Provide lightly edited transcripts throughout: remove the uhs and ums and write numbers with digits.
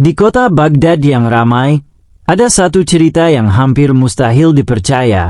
Di kota Baghdad yang ramai, ada satu cerita yang hampir mustahil dipercaya,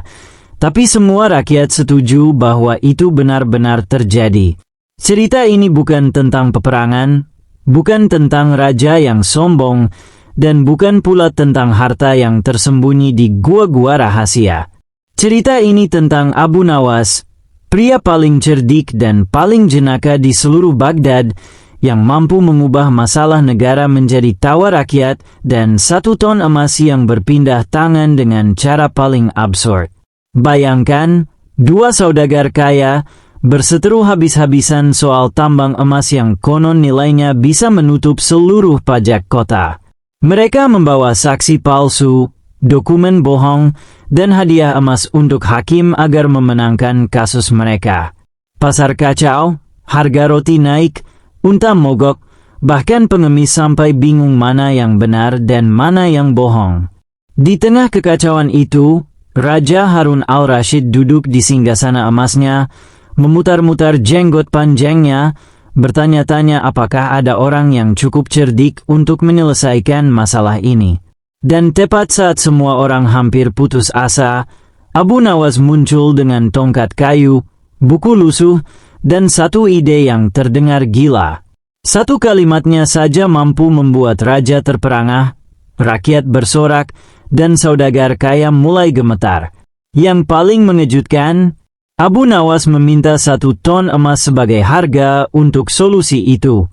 tapi semua rakyat setuju bahwa itu benar-benar terjadi. Cerita ini bukan tentang peperangan, bukan tentang raja yang sombong, dan bukan pula tentang harta yang tersembunyi di gua-gua rahasia. Cerita ini tentang Abu Nawas, pria paling cerdik dan paling jenaka di seluruh Baghdad, yang mampu mengubah masalah negara menjadi tawa rakyat dan 1 ton emas yang berpindah tangan dengan cara paling absurd. Bayangkan, 2 saudagar kaya berseteru habis-habisan soal tambang emas yang konon nilainya bisa menutup seluruh pajak kota. Mereka membawa saksi palsu, dokumen bohong, dan hadiah emas untuk hakim agar memenangkan kasus mereka. Pasar kacau, harga roti naik, unta mogok, bahkan pengemis sampai bingung mana yang benar dan mana yang bohong. Di tengah kekacauan itu, Raja Harun al-Rashid duduk di singgasana emasnya, memutar-mutar jenggot panjangnya, bertanya-tanya apakah ada orang yang cukup cerdik untuk menyelesaikan masalah ini. Dan tepat saat semua orang hampir putus asa, Abu Nawas muncul dengan tongkat kayu, buku lusuh, dan satu ide yang terdengar gila. Satu kalimatnya saja mampu membuat raja terperangah, rakyat bersorak, dan saudagar kaya mulai gemetar. Yang paling mengejutkan, Abu Nawas meminta 1 ton emas sebagai harga untuk solusi itu.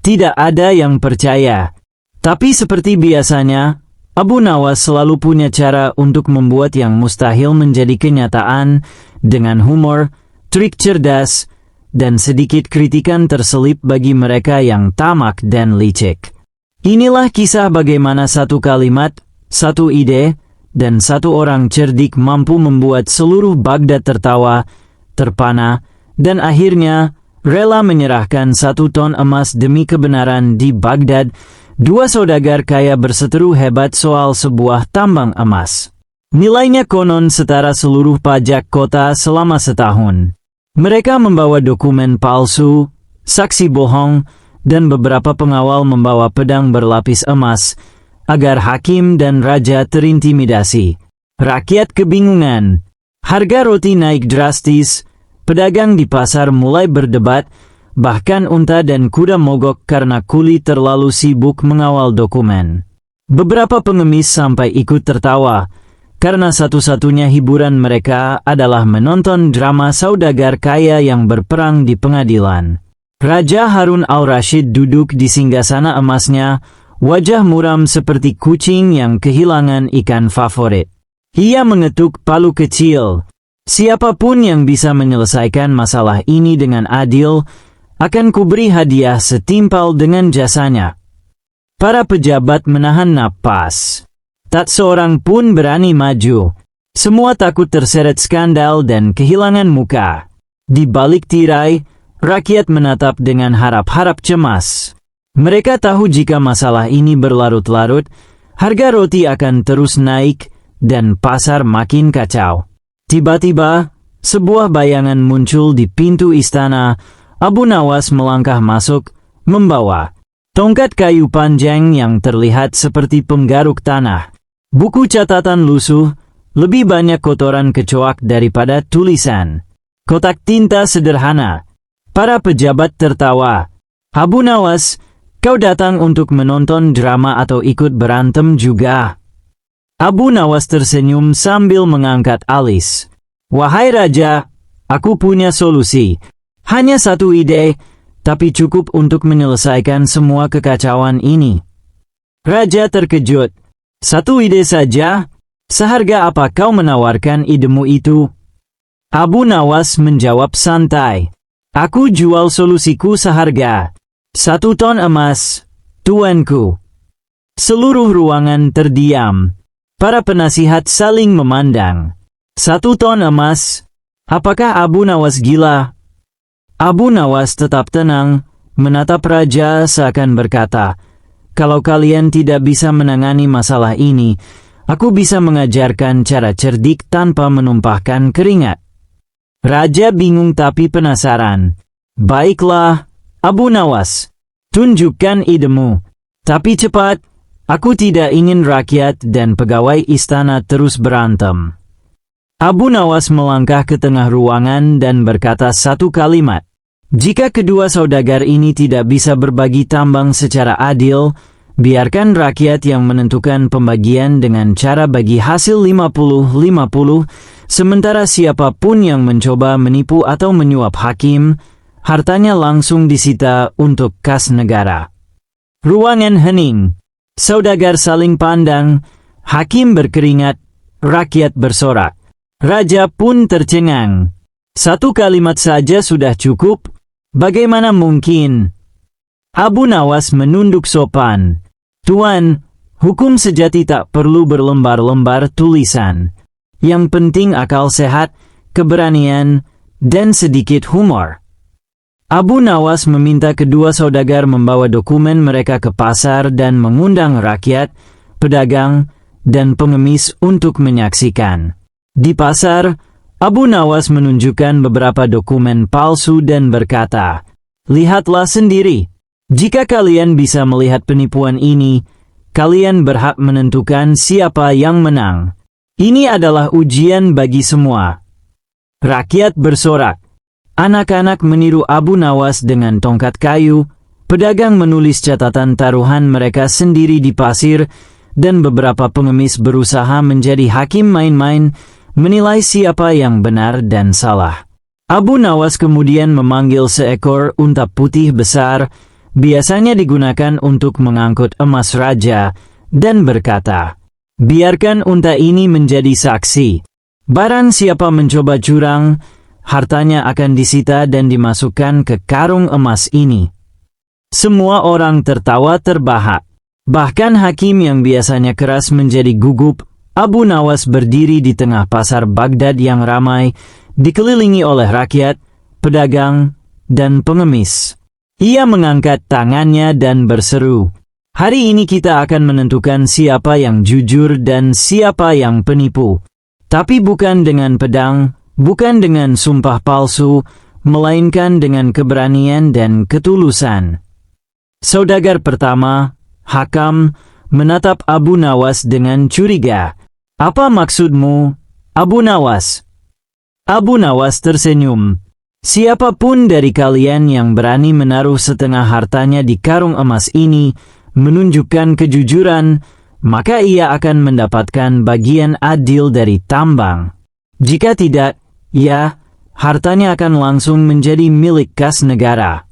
Tidak ada yang percaya. Tapi seperti biasanya, Abu Nawas selalu punya cara untuk membuat yang mustahil menjadi kenyataan, dengan humor, trik cerdas, dan sedikit kritikan terselip bagi mereka yang tamak dan licik. Inilah kisah bagaimana 1 kalimat, 1 ide, dan 1 orang cerdik mampu membuat seluruh Baghdad tertawa, terpana, dan akhirnya rela menyerahkan 1 ton emas demi kebenaran di Baghdad. 2 saudagar kaya berseteru hebat soal sebuah tambang emas. Nilainya konon setara seluruh pajak kota selama setahun. Mereka membawa dokumen palsu, saksi bohong, dan beberapa pengawal membawa pedang berlapis emas, agar hakim dan raja terintimidasi. Rakyat kebingungan. Harga roti naik drastis, pedagang di pasar mulai berdebat, bahkan unta dan kuda mogok karena kuli terlalu sibuk mengawal dokumen. Beberapa pengemis sampai ikut tertawa, karena satu-satunya hiburan mereka adalah menonton drama saudagar kaya yang berperang di pengadilan. Raja Harun al-Rashid duduk di singgasana emasnya, wajah muram seperti kucing yang kehilangan ikan favorit. Ia mengetuk palu kecil. Siapapun yang bisa menyelesaikan masalah ini dengan adil, akan kuberi hadiah setimpal dengan jasanya. Para pejabat menahan napas. Tak seorang pun berani maju. Semua takut terseret skandal dan kehilangan muka. Di balik tirai, rakyat menatap dengan harap-harap cemas. Mereka tahu jika masalah ini berlarut-larut, harga roti akan terus naik dan pasar makin kacau. Tiba-tiba, sebuah bayangan muncul di pintu istana. Abu Nawas melangkah masuk, membawa tongkat kayu panjang yang terlihat seperti penggaruk tanah. Buku catatan lusuh, lebih banyak kotoran kecoak daripada tulisan. Kotak tinta sederhana. Para pejabat tertawa. Abu Nawas, kau datang untuk menonton drama atau ikut berantem juga? Abu Nawas tersenyum sambil mengangkat alis. Wahai raja, aku punya solusi. Hanya 1 ide, tapi cukup untuk menyelesaikan semua kekacauan ini. Raja terkejut. 1 ide saja? Seharga apa kau menawarkan idemu itu? Abu Nawas menjawab santai. Aku jual solusiku seharga 1 ton emas, tuanku. Seluruh ruangan terdiam. Para penasihat saling memandang. 1 ton emas? Apakah Abu Nawas gila? Abu Nawas tetap tenang, menatap raja seakan berkata, kalau kalian tidak bisa menangani masalah ini, aku bisa mengajarkan cara cerdik tanpa menumpahkan keringat. Raja bingung tapi penasaran. Baiklah, Abu Nawas, tunjukkan idemu. Tapi cepat, Aku tidak ingin rakyat dan pegawai istana terus berantem. Abu Nawas melangkah ke tengah ruangan dan berkata satu kalimat. Jika kedua saudagar ini tidak bisa berbagi tambang secara adil, biarkan rakyat yang menentukan pembagian dengan cara bagi hasil 50-50, sementara siapapun yang mencoba menipu atau menyuap hakim, hartanya langsung disita untuk kas negara. Ruangan hening. Saudagar saling pandang, hakim berkeringat, rakyat bersorak. Raja pun tercengang. Satu kalimat saja sudah cukup. Bagaimana mungkin? Abu Nawas menunduk sopan. Tuan, hukum sejati tak perlu berlembar-lembar tulisan. Yang penting akal sehat, keberanian, dan sedikit humor. Abu Nawas meminta kedua saudagar membawa dokumen mereka ke pasar dan mengundang rakyat, pedagang, dan pengemis untuk menyaksikan. Di pasar, Abu Nawas menunjukkan beberapa dokumen palsu dan berkata, "Lihatlah sendiri. Jika kalian bisa melihat penipuan ini, kalian berhak menentukan siapa yang menang. Ini adalah ujian bagi semua." Rakyat bersorak. Anak-anak meniru Abu Nawas dengan tongkat kayu, pedagang menulis catatan taruhan mereka sendiri di pasir, dan beberapa pengemis berusaha menjadi hakim main-main, menilai siapa yang benar dan salah. Abu Nawas kemudian memanggil seekor unta putih besar, biasanya digunakan untuk mengangkut emas raja, dan berkata, "Biarkan unta ini menjadi saksi. Barang siapa mencoba curang, hartanya akan disita dan dimasukkan ke karung emas ini." Semua orang tertawa terbahak. Bahkan hakim yang biasanya keras menjadi gugup. Abu Nawas berdiri di tengah pasar Baghdad yang ramai, dikelilingi oleh rakyat, pedagang, dan pengemis. Ia mengangkat tangannya dan berseru, "Hari ini kita akan menentukan siapa yang jujur dan siapa yang penipu. Tapi bukan dengan pedang, bukan dengan sumpah palsu, melainkan dengan keberanian dan ketulusan." Saudagar pertama, Hakam, menatap Abu Nawas dengan curiga. "Apa maksudmu, Abu Nawas?" Abu Nawas tersenyum. "Siapapun dari kalian yang berani menaruh setengah hartanya di karung emas ini, menunjukkan kejujuran, maka ia akan mendapatkan bagian adil dari tambang. Jika tidak, ya, hartanya akan langsung menjadi milik kas negara."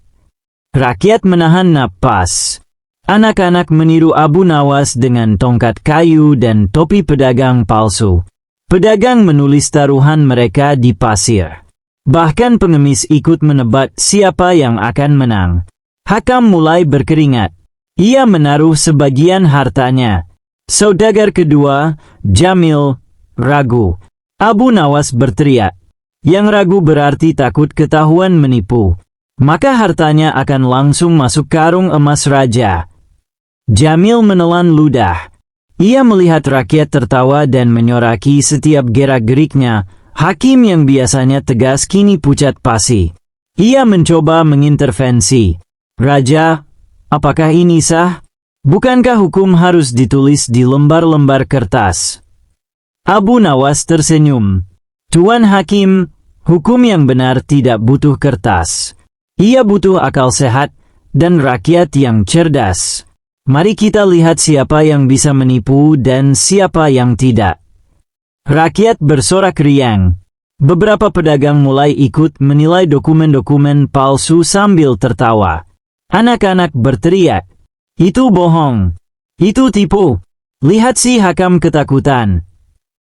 Rakyat menahan napas. Anak-anak meniru Abu Nawas dengan tongkat kayu dan topi pedagang palsu. Pedagang menulis taruhan mereka di pasir. Bahkan pengemis ikut menebak siapa yang akan menang. Hakam mulai berkeringat. Ia menaruh sebagian hartanya. Saudagar kedua, Jamil, ragu. Abu Nawas berteriak. Yang ragu berarti takut ketahuan menipu. Maka hartanya akan langsung masuk karung emas raja. Jamil menelan ludah. Ia melihat rakyat tertawa dan menyoraki setiap gerak-geriknya. Hakim yang biasanya tegas kini pucat pasi. Ia mencoba mengintervensi. "Raja, apakah ini sah? Bukankah hukum harus ditulis di lembar-lembar kertas?" Abu Nawas tersenyum. "Tuan Hakim, hukum yang benar tidak butuh kertas. Ia butuh akal sehat dan rakyat yang cerdas. Mari kita lihat siapa yang bisa menipu dan siapa yang tidak." Rakyat bersorak riang. Beberapa pedagang mulai ikut menilai dokumen-dokumen palsu sambil tertawa. Anak-anak berteriak, "Itu bohong! Itu tipu! Lihat si Hakam ketakutan!"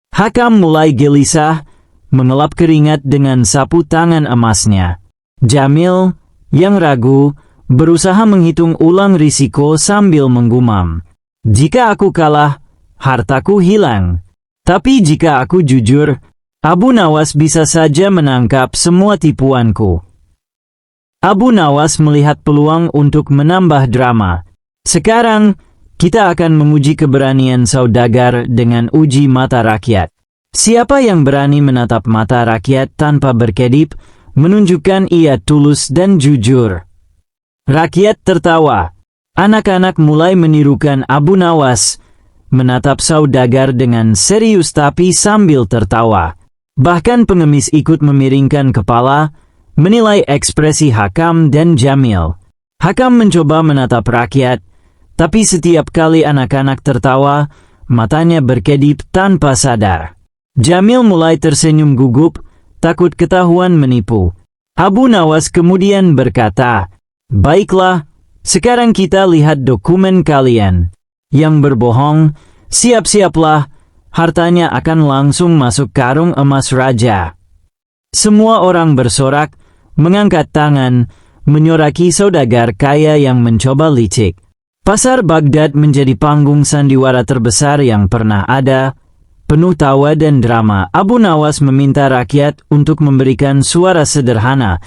Hakam mulai gelisah, mengelap keringat dengan sapu tangan emasnya. Jamil, yang ragu, berusaha menghitung ulang risiko sambil menggumam. "Jika aku kalah, hartaku hilang. Tapi jika aku jujur, Abu Nawas bisa saja menangkap semua tipuanku." Abu Nawas melihat peluang untuk menambah drama. "Sekarang, kita akan menguji keberanian saudagar dengan uji mata rakyat. Siapa yang berani menatap mata rakyat tanpa berkedip, menunjukkan ia tulus dan jujur." Rakyat tertawa. Anak-anak mulai menirukan Abu Nawas, menatap saudagar dengan serius tapi sambil tertawa. Bahkan pengemis ikut memiringkan kepala, menilai ekspresi Hakam dan Jamil. Hakam mencoba menatap rakyat, tapi setiap kali anak-anak tertawa, matanya berkedip tanpa sadar. Jamil mulai tersenyum gugup, takut ketahuan menipu. Abu Nawas kemudian berkata, "Baiklah, sekarang kita lihat dokumen kalian. Yang berbohong, siap-siaplah, hartanya akan langsung masuk karung emas raja." Semua orang bersorak, mengangkat tangan, menyoraki saudagar kaya yang mencoba licik. Pasar Baghdad menjadi panggung sandiwara terbesar yang pernah ada, penuh tawa dan drama. Abu Nawas meminta rakyat untuk memberikan suara sederhana,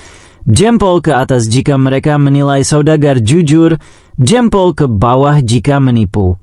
jempol ke atas jika mereka menilai saudagar jujur, jempol ke bawah jika menipu.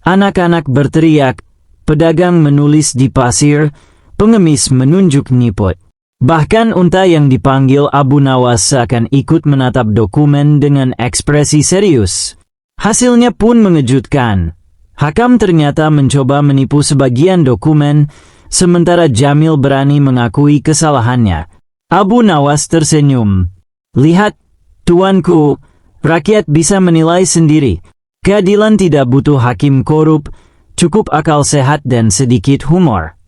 Anak-anak berteriak, pedagang menulis di pasir, pengemis menunjuk niput. Bahkan unta yang dipanggil Abu Nawas seakan ikut menatap dokumen dengan ekspresi serius. Hasilnya pun mengejutkan. Hakam ternyata mencoba menipu sebagian dokumen, sementara Jamil berani mengakui kesalahannya. Abu Nawas tersenyum. "Lihat, tuanku, rakyat bisa menilai sendiri. Keadilan tidak butuh hakim korup, cukup akal sehat dan sedikit humor."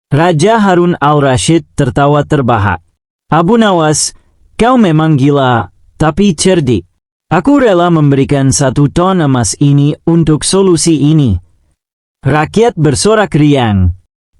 Raja Harun al-Rashid tertawa terbahak. "Abu Nawas, kau memang gila, tapi cerdik. Aku rela memberikan 1 ton emas ini untuk solusi ini." Rakyat bersorak riang.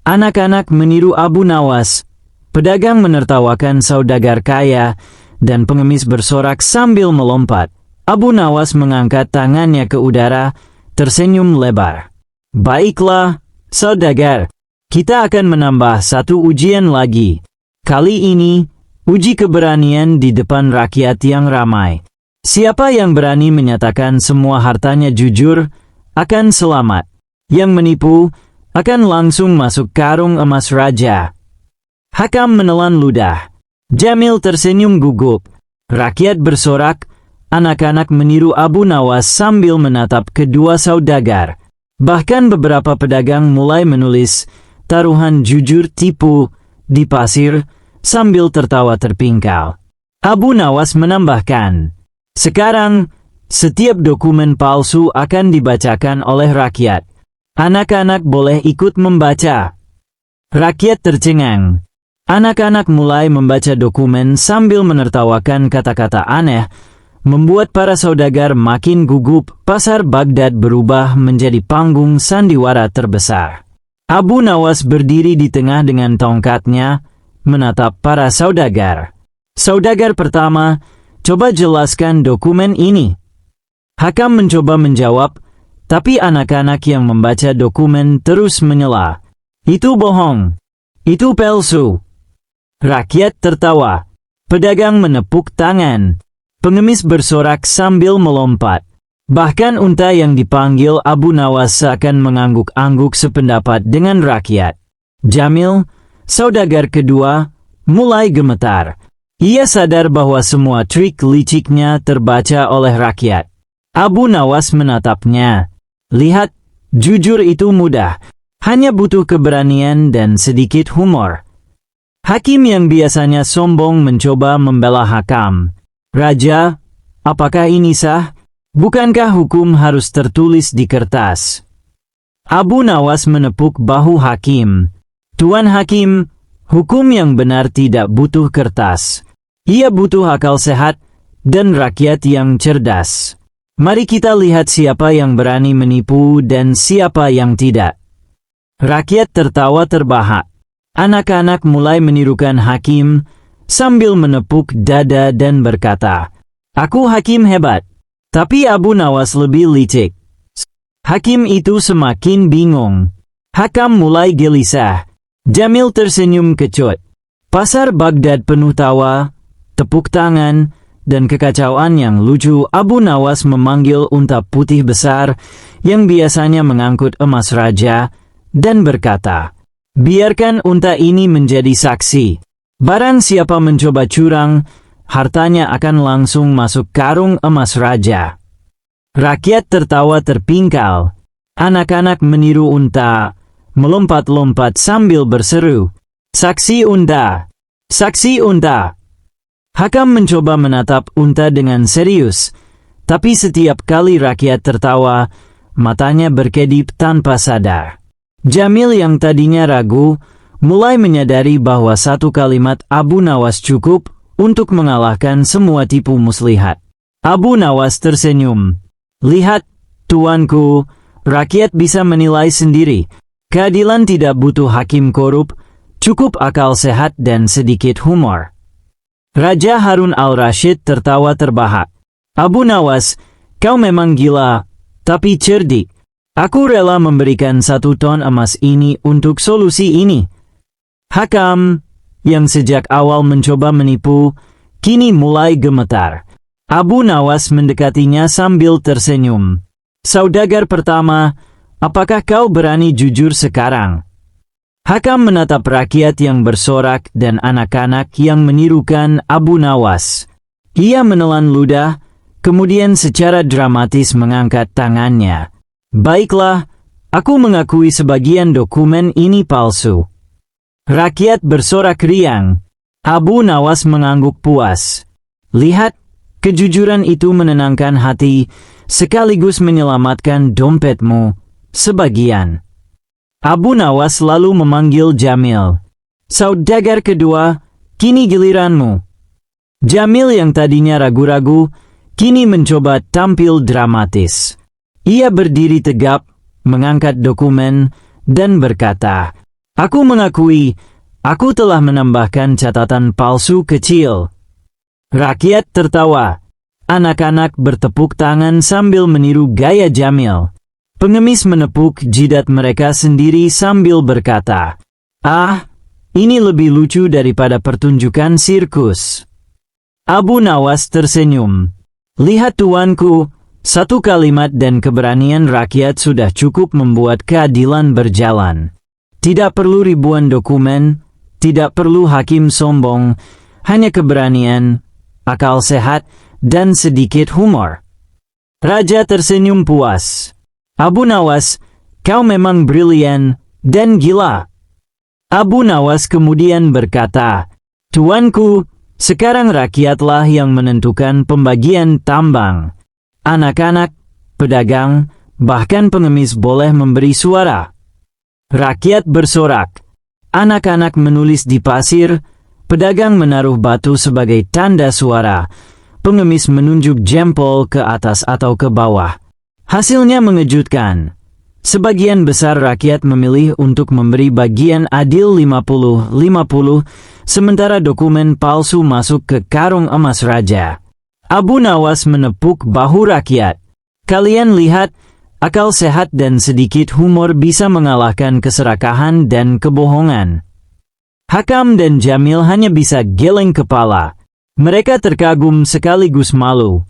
Anak-anak meniru Abu Nawas, pedagang menertawakan saudagar kaya, dan pengemis bersorak sambil melompat. Abu Nawas mengangkat tangannya ke udara, tersenyum lebar. "Baiklah, saudagar, kita akan menambah 1 ujian lagi. Kali ini, uji keberanian di depan rakyat yang ramai. Siapa yang berani menyatakan semua hartanya jujur, akan selamat. Yang menipu, akan langsung masuk karung emas raja." Hakam menelan ludah. Jamil tersenyum gugup. Rakyat bersorak, anak-anak meniru Abu Nawas sambil menatap kedua saudagar. Bahkan beberapa pedagang mulai menulis, "Taruhan jujur tipu," di pasir, sambil tertawa terpingkal. Abu Nawas menambahkan, "Sekarang, setiap dokumen palsu akan dibacakan oleh rakyat. Anak-anak boleh ikut membaca." Rakyat tercengang. Anak-anak mulai membaca dokumen sambil menertawakan kata-kata aneh, membuat para saudagar makin gugup. Pasar Baghdad berubah menjadi panggung sandiwara terbesar. Abu Nawas berdiri di tengah dengan tongkatnya, menatap para saudagar. "Saudagar pertama, coba jelaskan dokumen ini." Hakam mencoba menjawab, tapi anak-anak yang membaca dokumen terus menyela. "Itu bohong. Itu palsu." Rakyat tertawa. Pedagang menepuk tangan. Pengemis bersorak sambil melompat. Bahkan unta yang dipanggil Abu Nawas seakan mengangguk-angguk sependapat dengan rakyat. Jamil, saudagar kedua, mulai gemetar. Ia sadar bahwa semua trik liciknya terbaca oleh rakyat. Abu Nawas menatapnya. "Lihat, jujur itu mudah. Hanya butuh keberanian dan sedikit humor." Hakim yang biasanya sombong mencoba membela Hakam. "Raja, apakah ini sah? Bukankah hukum harus tertulis di kertas?" Abu Nawas menepuk bahu Hakim. "Tuan Hakim, hukum yang benar tidak butuh kertas. Ia butuh akal sehat dan rakyat yang cerdas. Mari kita lihat siapa yang berani menipu dan siapa yang tidak." Rakyat tertawa terbahak. Anak-anak mulai menirukan Hakim sambil menepuk dada dan berkata, "Aku hakim hebat." Tapi Abu Nawas lebih licik. Hakim itu semakin bingung. Hakam mulai gelisah. Jamil tersenyum kecut. Pasar Baghdad penuh tawa, tepuk tangan, dan kekacauan yang lucu. Abu Nawas memanggil unta putih besar yang biasanya mengangkut emas raja, dan berkata, "Biarkan unta ini menjadi saksi. Barang siapa mencoba curang, hartanya akan langsung masuk karung emas raja." Rakyat tertawa terpingkal. Anak-anak meniru unta, melompat-lompat sambil berseru, "Saksi unta! Saksi unta!" Hakam mencoba menatap unta dengan serius, tapi setiap kali rakyat tertawa, matanya berkedip tanpa sadar. Jamil yang tadinya ragu, mulai menyadari bahwa satu kalimat Abu Nawas cukup untuk mengalahkan semua tipu muslihat. Abu Nawas tersenyum. "Lihat, tuanku, rakyat bisa menilai sendiri. Keadilan tidak butuh hakim korup, cukup akal sehat dan sedikit humor." Raja Harun al-Rashid tertawa terbahak. "Abu Nawas, kau memang gila, tapi cerdik. Aku rela memberikan 1 ton emas ini untuk solusi ini." Hakam, yang sejak awal mencoba menipu, kini mulai gemetar. Abu Nawas mendekatinya sambil tersenyum. "Saudagar pertama, apakah kau berani jujur sekarang?" Hakam menatap rakyat yang bersorak dan anak-anak yang menirukan Abu Nawas. Ia menelan ludah, kemudian secara dramatis mengangkat tangannya. "Baiklah, aku mengakui sebagian dokumen ini palsu." Rakyat bersorak riang. Abu Nawas mengangguk puas. "Lihat, kejujuran itu menenangkan hati, sekaligus menyelamatkan dompetmu sebagian." Abu Nawas lalu memanggil Jamil. "Saudagar kedua, kini giliranmu." Jamil yang tadinya ragu-ragu, kini mencoba tampil dramatis. Ia berdiri tegap, mengangkat dokumen, dan berkata, "Aku mengakui, aku telah menambahkan catatan palsu kecil." Rakyat tertawa. Anak-anak bertepuk tangan sambil meniru gaya Jamil. Pengemis menepuk jidat mereka sendiri sambil berkata, "Ah, ini lebih lucu daripada pertunjukan sirkus." Abu Nawas tersenyum. "Lihat tuanku, 1 kalimat dan keberanian rakyat sudah cukup membuat keadilan berjalan. Tidak perlu ribuan dokumen, tidak perlu hakim sombong, hanya keberanian, akal sehat, dan sedikit humor." Raja tersenyum puas. "Abu Nawas, kau memang brilian dan gila." Abu Nawas kemudian berkata, "Tuanku, sekarang rakyatlah yang menentukan pembagian tambang. Anak-anak, pedagang, bahkan pengemis boleh memberi suara." Rakyat bersorak. Anak-anak menulis di pasir, pedagang menaruh batu sebagai tanda suara, pengemis menunjuk jempol ke atas atau ke bawah. Hasilnya mengejutkan. Sebagian besar rakyat memilih untuk memberi bagian adil 50-50, sementara dokumen palsu masuk ke karung emas raja. Abu Nawas menepuk bahu rakyat. "Kalian lihat, akal sehat dan sedikit humor bisa mengalahkan keserakahan dan kebohongan." Hakam dan Jamil hanya bisa geleng kepala. Mereka terkagum sekaligus malu.